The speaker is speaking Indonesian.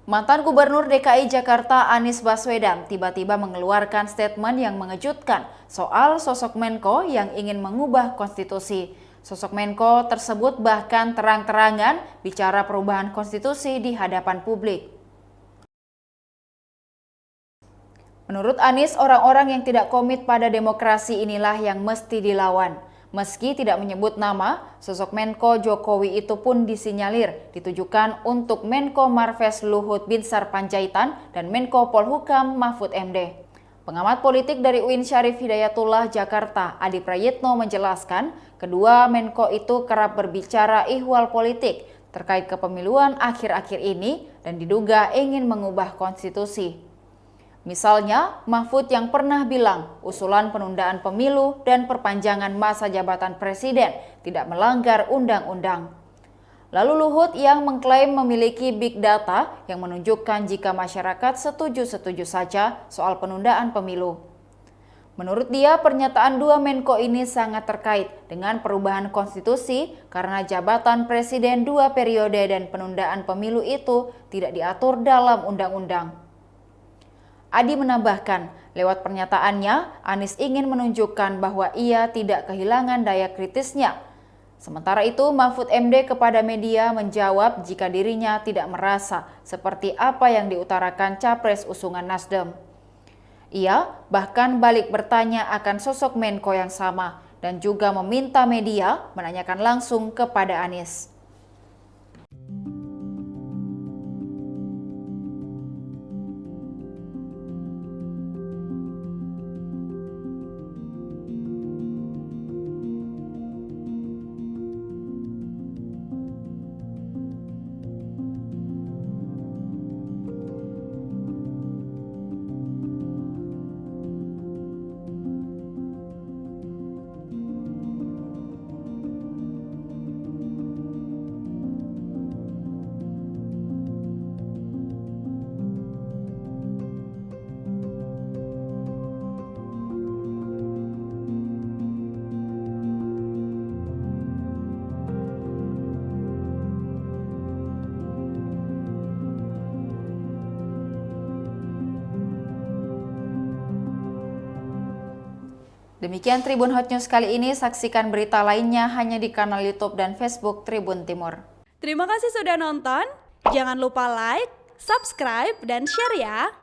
Mantan Gubernur DKI Jakarta Anies Baswedan tiba-tiba mengeluarkan statement yang mengejutkan soal sosok Menko yang ingin mengubah konstitusi. Sosok Menko tersebut bahkan terang-terangan bicara perubahan konstitusi di hadapan publik. Menurut Anies, orang-orang yang tidak komit pada demokrasi inilah yang mesti dilawan. Meski tidak menyebut nama, sosok Menko Jokowi itu pun disinyalir ditujukan untuk Menko Marves Luhut Binsar Panjaitan dan Menko Polhukam Mahfud MD. Pengamat politik dari UIN Syarif Hidayatullah Jakarta, Adi Prayitno menjelaskan, kedua Menko itu kerap berbicara ihwal politik terkait kepemiluan akhir-akhir ini dan diduga ingin mengubah konstitusi. Misalnya, Mahfud yang pernah bilang usulan penundaan pemilu dan perpanjangan masa jabatan presiden tidak melanggar undang-undang. Lalu Luhut yang mengklaim memiliki big data yang menunjukkan jika masyarakat setuju-setuju saja soal penundaan pemilu. Menurut dia, pernyataan dua Menko ini sangat terkait dengan perubahan konstitusi karena jabatan presiden 2 periode dan penundaan pemilu itu tidak diatur dalam undang-undang. Adi menambahkan, lewat pernyataannya, Anies ingin menunjukkan bahwa ia tidak kehilangan daya kritisnya. Sementara itu, Mahfud MD kepada media menjawab jika dirinya tidak merasa seperti apa yang diutarakan capres usungan Nasdem. Ia bahkan balik bertanya akan sosok Menko yang sama dan juga meminta media menanyakan langsung kepada Anies. Demikian Tribun Hot News kali ini, saksikan berita lainnya hanya di kanal YouTube dan Facebook Tribun Timur. Terima kasih sudah nonton, jangan lupa like, subscribe, dan share ya!